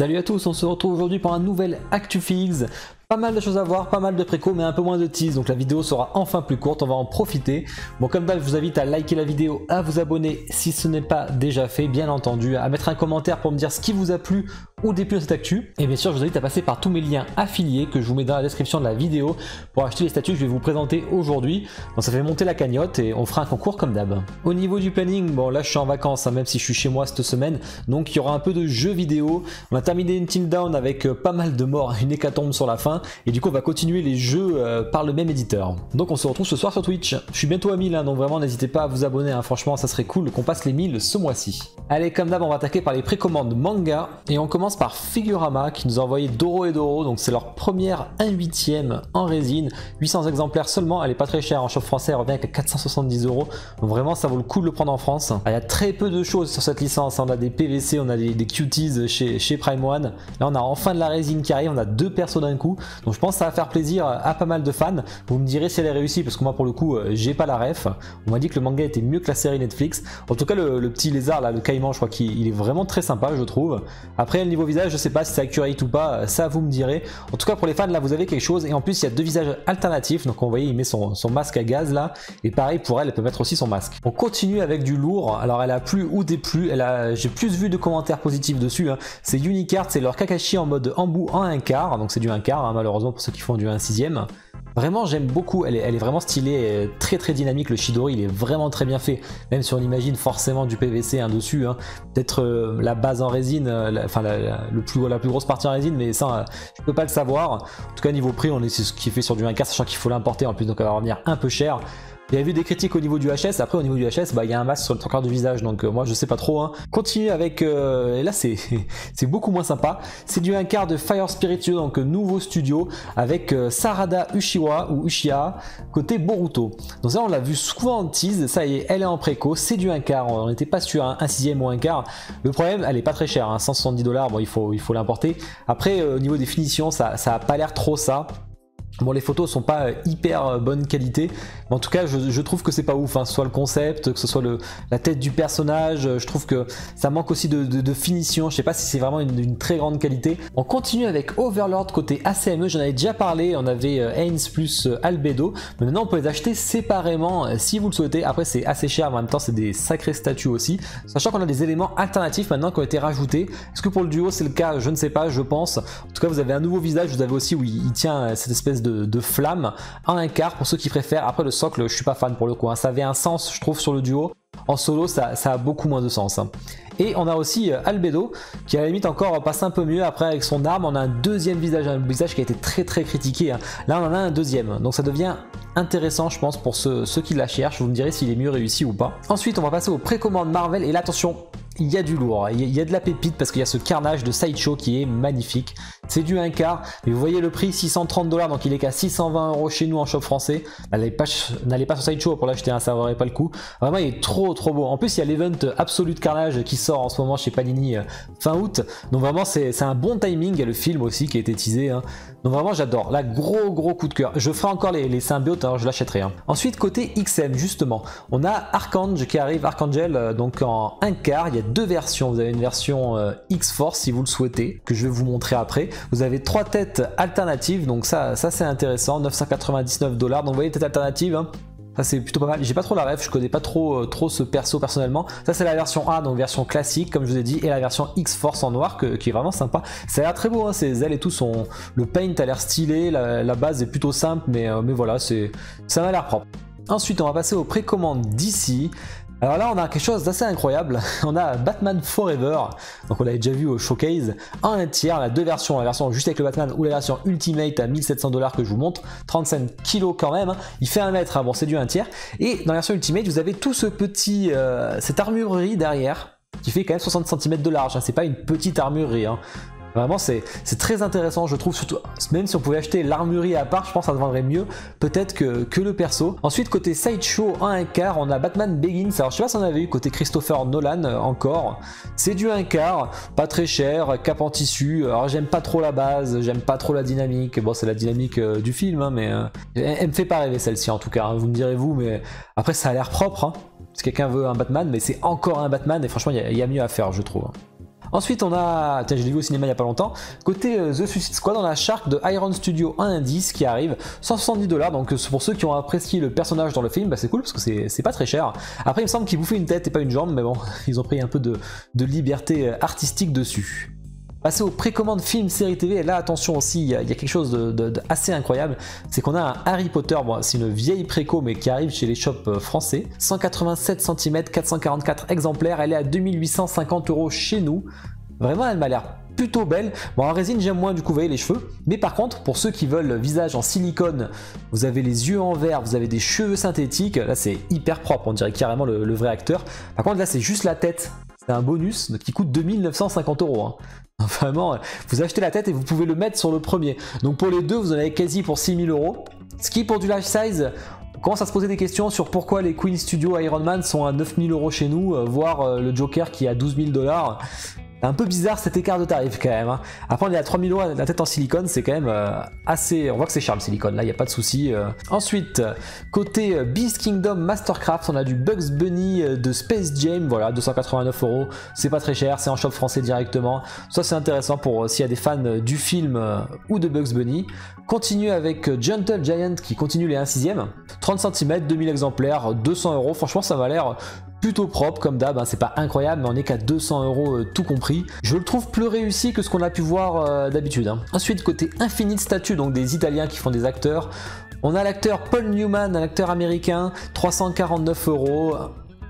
Salut à tous, on se retrouve aujourd'hui pour un nouvel ActuFix. Pas mal de choses à voir, pas mal de préco, mais un peu moins de tease, donc la vidéo sera enfin plus courte, on va en profiter. Bon, comme d'hab, je vous invite à liker la vidéo, à vous abonner si ce n'est pas déjà fait, bien entendu, à mettre un commentaire pour me dire ce qui vous a plu ou déplu de cette actu. Et bien sûr, je vous invite à passer par tous mes liens affiliés que je vous mets dans la description de la vidéo pour acheter les statuts que je vais vous présenter aujourd'hui. Donc ça fait monter la cagnotte et on fera un concours comme d'hab. Au niveau du planning, bon là je suis en vacances, même si je suis chez moi cette semaine, donc il y aura un peu de jeux vidéo. On a terminé Until Dawn avec pas mal de morts, une hécatombe sur la fin, et du coup on va continuer les jeux par le même éditeur. Donc on se retrouve ce soir sur Twitch. Je suis bientôt à 1000, donc vraiment n'hésitez pas à vous abonner, franchement ça serait cool qu'on passe les 1000 ce mois-ci. Allez, comme d'hab, on va attaquer par les précommandes manga, et on commence par Figurama qui nous a envoyé Doro et Doro, donc c'est leur première 1/8 en résine, 800 exemplaires seulement, elle est pas très chère en shop français, elle revient avec 470 €, donc vraiment ça vaut le coup de le prendre en France. Il y a très peu de choses sur cette licence, on a des PVC, on a des cuties chez Prime One, là on a enfin de la résine qui arrive, on a 2 persos d'un coup, donc je pense que ça va faire plaisir à pas mal de fans. Vous me direz si elle est réussie, parce que moi pour le coup j'ai pas la ref, on m'a dit que le manga était mieux que la série Netflix. En tout cas le petit lézard là, le caïman, je crois qu'il est vraiment très sympa je trouve. Après le niveau visage, je sais pas si c'est accurate ou pas, ça vous me direz. En tout cas pour les fans là vous avez quelque chose, et en plus il y a 2 visages alternatifs, donc vous voyez il met son masque à gaz là, et pareil pour elle peut mettre aussi son masque. On continue avec du lourd, alors elle a plu ou déplu, j'ai plus vu de commentaires positifs dessus, c'est Unicart, c'est leur Kakashi en mode embout en 1/4, donc c'est du 1/4 malheureusement pour ceux qui font du 1/6. Vraiment j'aime beaucoup, elle est vraiment stylée, très dynamique, le Chidori il est vraiment très bien fait, même si on imagine forcément du PVC dessus, peut-être la base en résine, la plus grosse partie en résine, mais ça je peux pas le savoir. En tout cas niveau prix on est ce qui est fait sur du 1/4, sachant qu'il faut l'importer en plus, donc elle va revenir un peu cher. Il y a vu des critiques au niveau du HS, après au niveau du HS, il y a un masque sur le 3/4 du visage, donc moi je sais pas trop. Continue avec, et là c'est beaucoup moins sympa, c'est du 1/4 de Fire Spiritueux, donc nouveau studio, avec Sarada Uchiwa ou Uchiha, côté Boruto. Donc ça on l'a vu souvent en tease, ça y est, elle est en préco, c'est du 1/4, on n'était pas sûr, 1/6 ou 1/4. Le problème, elle est pas très chère, 170 $, bon il faut l'importer. Après au niveau des finitions, ça a pas l'air trop ça. Bon, les photos sont pas hyper bonne qualité, mais en tout cas je trouve que c'est pas ouf, que ce soit le concept, que ce soit la tête du personnage, je trouve que ça manque aussi de finition, je sais pas si c'est vraiment une très grande qualité. On continue avec Overlord côté ACME, j'en avais déjà parlé, on avait Haynes plus Albedo, mais maintenant on peut les acheter séparément si vous le souhaitez. Après c'est assez cher, mais en même temps c'est des sacrés statues aussi, sachant qu'on a des éléments alternatifs maintenant qui ont été rajoutés. Est-ce que pour le duo c'est le cas? Je ne sais pas, je pense. En tout cas vous avez un nouveau visage, vous avez aussi où il tient cette espèce de flamme en 1/4 pour ceux qui préfèrent. Après le socle je suis pas fan pour le coup, ça avait un sens je trouve sur le duo, en solo ça a beaucoup moins de sens. Et on a aussi Albedo qui à la limite encore passe un peu mieux. Après avec son arme on a un deuxième visage, un visage qui a été très critiqué, là on en a un deuxième, donc ça devient intéressant je pense pour ceux qui la cherchent. Vous me direz s'il est mieux réussi ou pas. Ensuite on va passer aux précommandes Marvel, et là attention, il y a du lourd, il y a de la pépite, parce qu'il y a ce carnage de Sideshow qui est magnifique. C'est du 1/4, mais vous voyez le prix 630 $, donc il est qu'à 620 € chez nous en shop français. N'allez pas sur Sideshow pour l'acheter, ça vaudrait pas le coup. Vraiment il est trop beau. En plus il y a l'event Absolute Carnage qui sort en ce moment chez Panini fin août, donc vraiment c'est un bon timing. Il y a le film aussi qui a été teasé, donc vraiment j'adore. Là gros coup de cœur, je ferai encore les symbiotes, alors je l'achèterai. Ensuite côté XM justement, on a Archange qui arrive, Archangel, donc en 1/4. Il y a 2 versions, vous avez une version X-Force si vous le souhaitez, que je vais vous montrer après. Vous avez 3 têtes alternatives, donc ça c'est intéressant, 999 $, donc vous voyez tête alternative, ça c'est plutôt pas mal. J'ai pas trop la ref, je connais pas trop ce perso personnellement. Ça c'est la version A, donc version classique comme je vous ai dit, et la version X-Force en noir qui est vraiment sympa. Ça a l'air très beau, ces ailes et tout, le paint a l'air stylé, la base est plutôt simple, mais voilà, ça m'a l'air propre. Ensuite on va passer aux précommandes d'ici. Alors là on a quelque chose d'assez incroyable, on a Batman Forever, donc on l'avait déjà vu au showcase, en 1/3, on a 2 versions, la version juste avec le Batman ou la version Ultimate à 1700 $ que je vous montre, 35 kg quand même, il fait 1 mètre, bon c'est du 1/3, et dans la version Ultimate vous avez tout ce petit, cette armurerie derrière, qui fait quand même 60 cm de large, c'est pas une petite armurerie. Vraiment c'est très intéressant je trouve, surtout même si on pouvait acheter l'armurerie à part, je pense que ça se vendrait mieux peut-être que le perso. Ensuite côté Sideshow en 1/4 on a Batman Begins, alors je sais pas si on avait eu côté Christopher Nolan encore, c'est du 1/4, pas très cher, cap en tissu, alors j'aime pas trop la base, j'aime pas trop la dynamique, bon c'est la dynamique du film mais elle me fait pas rêver celle-ci en tout cas, vous me direz vous, mais après ça a l'air propre, si quelqu'un veut un Batman, mais c'est encore un Batman et franchement il y a mieux à faire je trouve. Ensuite on a, tiens je l'ai vu au cinéma il n'y a pas longtemps, côté The Suicide Squad on a Shark de Iron Studio en indice qui arrive, 170 $, donc pour ceux qui ont apprécié le personnage dans le film, bah, c'est cool parce que c'est pas très cher. Après il me semble qu'il bouffait une tête et pas une jambe, mais bon, ils ont pris un peu de liberté artistique dessus. Passer aux précommandes films, séries TV, et là attention aussi, il y a quelque chose de assez incroyable, c'est qu'on a un Harry Potter, bon, c'est une vieille préco mais qui arrive chez les shops français, 187 cm, 444 exemplaires, elle est à 2850 € chez nous, vraiment elle m'a l'air plutôt belle. Bon en résine j'aime moins du coup, vous voyez les cheveux, mais par contre pour ceux qui veulent visage en silicone, vous avez les yeux en verre, vous avez des cheveux synthétiques, là c'est hyper propre, on dirait carrément le vrai acteur. Par contre là c'est juste la tête, c'est un bonus qui coûte 2950 €. Hein. Vraiment, vous achetez la tête et vous pouvez le mettre sur le premier. Donc pour les deux, vous en avez quasi pour 6000 €. Ce qui pour du life size, on commence à se poser des questions sur pourquoi les Queen Studio Iron Man sont à 9000 € chez nous, voire le Joker qui est à 12 000 $. C'est un peu bizarre cet écart de tarif quand même. Hein. Après on est à 3000 € la tête en silicone, c'est quand même assez... On voit que c'est cher le silicone, là il n'y a pas de souci. Ensuite, côté Beast Kingdom Mastercraft, on a du Bugs Bunny de Space Jam, voilà, 289 €. C'est pas très cher, c'est en shop français directement. Ça c'est intéressant pour s'il y a des fans du film ou de Bugs Bunny. Continue avec Gentle Giant qui continue les 1/6, 30 cm, 2000 exemplaires, 200 €. Franchement ça m'a l'air plutôt propre comme d'hab, hein, c'est pas incroyable mais on est qu'à 200 € tout compris. Je le trouve plus réussi que ce qu'on a pu voir d'habitude. Hein. Ensuite côté Infinite Statue, donc des Italiens qui font des acteurs, on a l'acteur Paul Newman, un acteur américain, 349 €.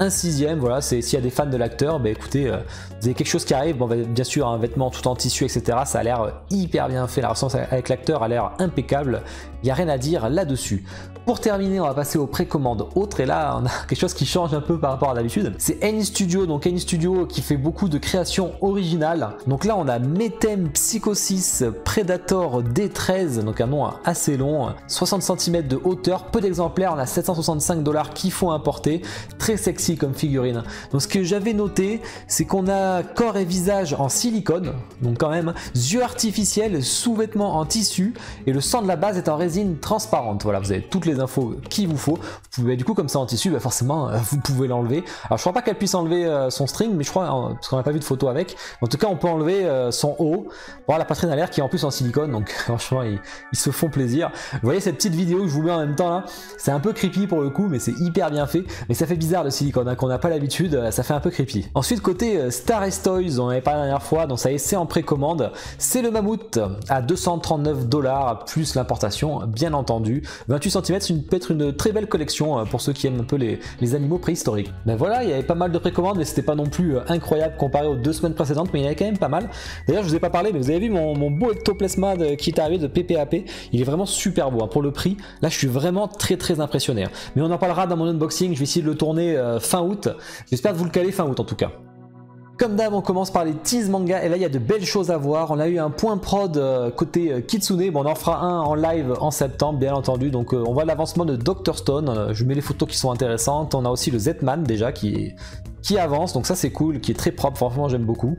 1/6, voilà, c'est s'il y a des fans de l'acteur, bah écoutez, vous avez quelque chose qui arrive, bon, bien sûr un vêtement tout en tissu etc, ça a l'air hyper bien fait, la ressemblance avec l'acteur a l'air impeccable, il n'y a rien à dire là-dessus. Pour terminer, on va passer aux précommandes autres, et là on a quelque chose qui change un peu par rapport à d'habitude. C'est N Studio, donc N Studio qui fait beaucoup de créations originales. Donc là on a Metem Psycho 6 Predator D13, donc un nom assez long, 60 cm de hauteur, peu d'exemplaires, on a 765 $ qu'il faut importer, très sexy comme figurine. Donc ce que j'avais noté, c'est qu'on a corps et visage en silicone, donc quand même, yeux artificiels, sous-vêtements en tissu, et le sang de la base est en résine transparente. Voilà, vous avez toutes les infos qu'il vous faut. Vous pouvez du coup comme ça en tissu, bah forcément vous pouvez l'enlever. Alors je crois pas qu'elle puisse enlever son string, mais je crois, parce qu'on n'a pas vu de photo avec, en tout cas on peut enlever son haut, voir la poitrine à l'air qui est en plus en silicone, donc franchement ils se font plaisir. Vous voyez cette petite vidéo que je vous mets en même temps là, c'est un peu creepy pour le coup, mais c'est hyper bien fait, mais ça fait bizarre le silicone, hein, qu'on n'a pas l'habitude, ça fait un peu creepy. Ensuite côté Star Wars Toys, on en avait parlé la dernière fois, donc ça y est, c'est en précommande, c'est le mammouth à 239 $ plus l'importation, bien entendu, 28 cm, c'est peut-être une très belle collection pour ceux qui aiment un peu les animaux préhistoriques. Ben voilà, il y avait pas mal de précommandes, mais c'était pas non plus incroyable comparé aux 2 semaines précédentes, mais il y en avait quand même pas mal. D'ailleurs je vous ai pas parlé, mais vous avez vu mon beau ectoplasma qui est arrivé de PPAP, il est vraiment super beau, hein. Pour le prix, là je suis vraiment très impressionné, hein. Mais on en parlera dans mon unboxing, je vais essayer de le tourner fin août, j'espère vous le caler fin août en tout cas. Comme d'hab, on commence par les tease manga, et là il y a de belles choses à voir. On a eu un point prod côté Kitsune, bon on en fera un en live en septembre bien entendu, donc on voit l'avancement de Dr Stone, je mets les photos qui sont intéressantes. On a aussi le Z-Man déjà qui avance, donc ça c'est cool, qui est très propre, franchement j'aime beaucoup.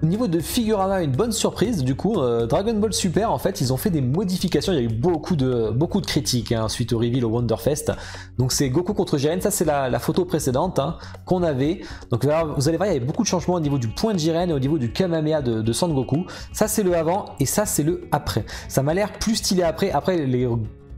Au niveau de Figurama, une bonne surprise du coup, Dragon Ball Super en fait ils ont fait des modifications, il y a eu beaucoup de critiques hein, suite au reveal au Wonderfest. Donc c'est Goku contre Jiren, ça c'est la photo précédente hein, qu'on avait. Donc vous allez voir il y avait beaucoup de changements au niveau du point de Jiren et au niveau du Kamehameha de Son Goku. Ça c'est le avant et ça c'est le après. Ça m'a l'air plus stylé après les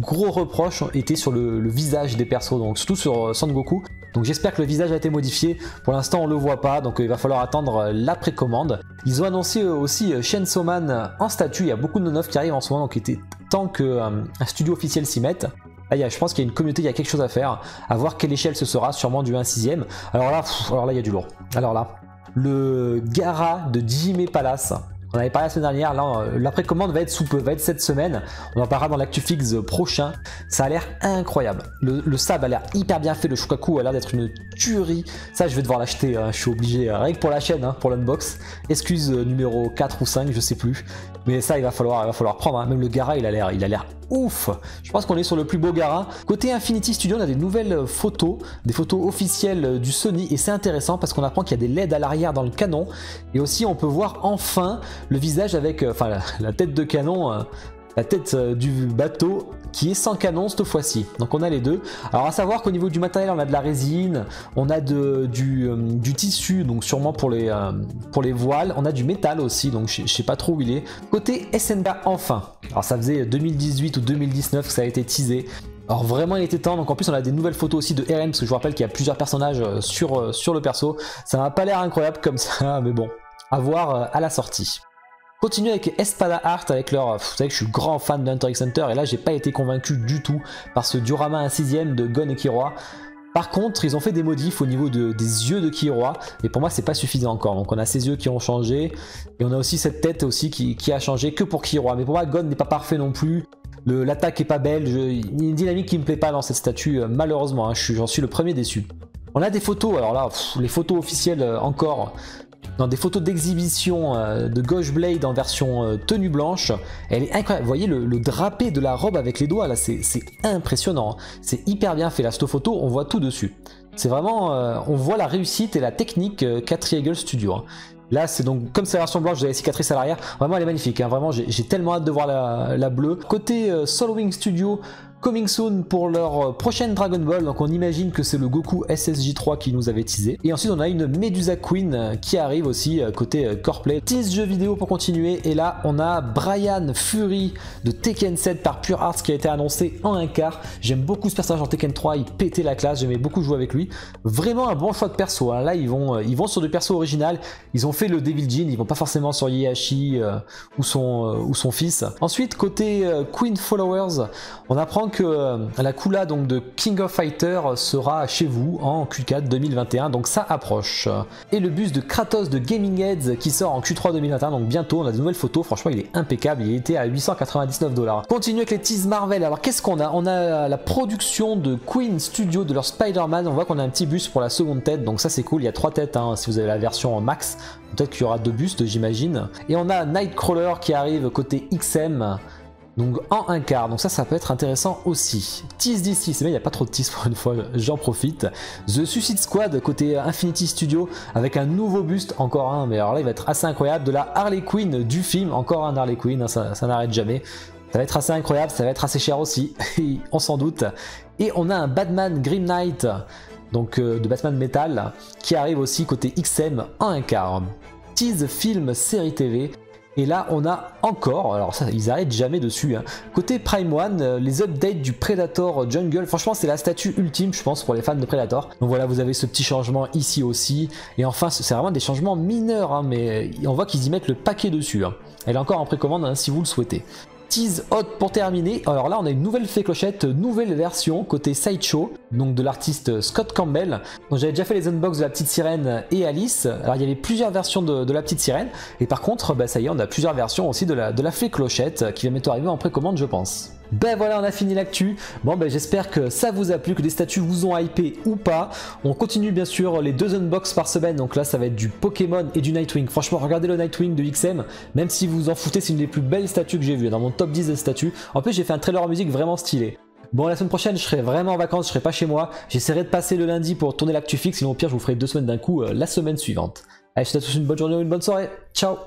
gros reproches étaient sur le visage des persos, donc surtout sur Son Goku. Donc j'espère que le visage a été modifié, pour l'instant on le voit pas, donc il va falloir attendre la précommande. Ils ont annoncé aussi Chainsaw Man en statue, il y a beaucoup de neufs qui arrivent en ce moment, donc il était temps qu'un studio officiel s'y mette. Là, je pense qu'il y a une communauté, il y a quelque chose à faire, à voir quelle échelle ce sera, sûrement du 1/6. Alors là il y a du lourd. Alors là, le Gaara de Jime Palace. On avait parlé la semaine dernière, là la précommande va être sous peu, va être cette semaine, on en parlera dans l'ActuFix prochain, ça a l'air incroyable, le sab a l'air hyper bien fait, le Shukaku a l'air d'être une tuerie, ça je vais devoir l'acheter, hein, je suis obligé, rien que pour la chaîne, hein, pour l'unbox, excuse numéro 4 ou 5, je sais plus, mais ça il va falloir prendre, hein. Même le Gaara il a l'air ouf, je pense qu'on est sur le plus beau Gaara. Côté Infinity Studio on a des nouvelles photos, des photos officielles du Sony, et c'est intéressant parce qu'on apprend qu'il y a des LED à l'arrière dans le canon, et aussi on peut voir enfin le visage avec, enfin la tête de canon la tête du bateau qui est sans canon cette fois-ci. Donc on a les deux. Alors à savoir qu'au niveau du matériel, on a de la résine, on a du tissu, donc sûrement pour les voiles, on a du métal aussi, donc je sais pas trop où il est. Côté SNK enfin, alors ça faisait 2018 ou 2019 que ça a été teasé. Alors vraiment il était temps, donc en plus on a des nouvelles photos aussi de RM, parce que je vous rappelle qu'il y a plusieurs personnages sur le perso. Ça m'a pas l'air incroyable comme ça, mais bon, à voir à la sortie. Continue avec Espada Art avec leur... Vous savez que je suis grand fan de Hunter x Hunter et là j'ai pas été convaincu du tout par ce diorama 1/6 de Gon et Killua. Par contre ils ont fait des modifs au niveau des yeux de Killua et pour moi c'est pas suffisant encore. Donc on a ses yeux qui ont changé et on a aussi cette tête aussi qui a changé que pour Killua. Mais pour moi Gon n'est pas parfait non plus. L'attaque est pas belle, il y a une dynamique qui me plaît pas dans cette statue malheureusement, hein, j'en suis le premier déçu. On a des photos, alors là les photos officielles encore... Dans des photos d'exhibition de Gauche Blade en version tenue blanche, elle est incroyable. Vous voyez le drapé de la robe avec les doigts là, c'est impressionnant. C'est hyper bien fait là, cette photo, on voit tout dessus. C'est vraiment, on voit la réussite et la technique qu'a Triangle Studio. Hein. Là c'est donc, comme c'est la version blanche, vous avez les cicatrices à l'arrière, vraiment elle est magnifique, hein. Vraiment j'ai tellement hâte de voir la bleue. Côté Soulwing Studio, coming soon pour leur prochaine Dragon Ball, donc on imagine que c'est le Goku SSJ3 qui nous avait teasé. Et ensuite on a une Medusa Queen qui arrive aussi côté Coreplay. Tease jeu vidéo pour continuer, et là on a Brian Fury de Tekken 7 par Pure Arts qui a été annoncé en un quart. J'aime beaucoup ce personnage en Tekken 3, il pétait la classe, j'aimais beaucoup jouer avec lui. Vraiment un bon choix de perso, hein. Là ils vont sur du perso original, ils ont fait le Devil Jin, ils vont pas forcément sur Ieyashi ou son fils. Ensuite côté Queen Followers, on apprend que la Kula donc de King of Fighter sera chez vous en Q4 2021, donc ça approche. Et le bus de Kratos de Gaming Heads qui sort en Q3 2021, donc bientôt. On a de nouvelles photos, franchement il est impeccable, il était à 899 $. Continue avec les teas Marvel. Alors qu'est-ce qu'on a? On a la production de Queen Studio de leur Spider-Man. On voit qu'on a un petit bus pour la seconde tête, donc ça c'est cool. Il y a 3 têtes hein, si vous avez la version max, peut-être qu'il y aura 2 bustes j'imagine. Et on a Nightcrawler qui arrive côté XM, donc en un quart, donc ça peut être intéressant aussi. Tease d'ici, c'est bien, il n'y a pas trop de tease pour une fois, j'en profite. The Suicide Squad côté Infinity Studio avec un nouveau buste, encore un, mais alors là il va être assez incroyable, de la Harley Quinn du film, encore un Harley Quinn, hein, ça n'arrête jamais. Ça va être assez incroyable, ça va être assez cher aussi, on s'en doute. Et on a un Batman Grim Knight, donc de Batman Metal, qui arrive aussi côté XM en un quart. Tease film série TV. Et là on a encore, alors ça ils arrêtent jamais dessus, hein. Côté Prime One, les updates du Predator Jungle, franchement c'est la statue ultime je pense pour les fans de Predator. Donc voilà, vous avez ce petit changement ici aussi. Et enfin c'est vraiment des changements mineurs, hein, mais on voit qu'ils y mettent le paquet dessus, hein. Elle est encore en précommande hein, si vous le souhaitez. Tease hot pour terminer, alors là on a une nouvelle fée clochette, nouvelle version côté Sideshow, donc de l'artiste Scott Campbell. Donc j'avais déjà fait les unbox de la petite sirène et Alice, alors il y avait plusieurs versions de la petite sirène, et par contre bah, ça y est on a plusieurs versions aussi de la fée clochette qui va bientôt arriver en précommande je pense. Ben voilà, on a fini l'actu. Bon ben j'espère que ça vous a plu, que les statues vous ont hypé ou pas. On continue bien sûr les 2 unbox par semaine, donc là ça va être du Pokémon et du Nightwing. Franchement regardez le Nightwing de XM, même si vous en foutez, c'est une des plus belles statues que j'ai vues, dans mon top 10 des statues. En plus j'ai fait un trailer en musique vraiment stylé. Bon la semaine prochaine je serai vraiment en vacances, je serai pas chez moi. J'essaierai de passer le lundi pour tourner l'actu fixe, sinon au pire je vous ferai 2 semaines d'un coup la semaine suivante. Allez je vous souhaite à tous une bonne journée ou une bonne soirée, ciao.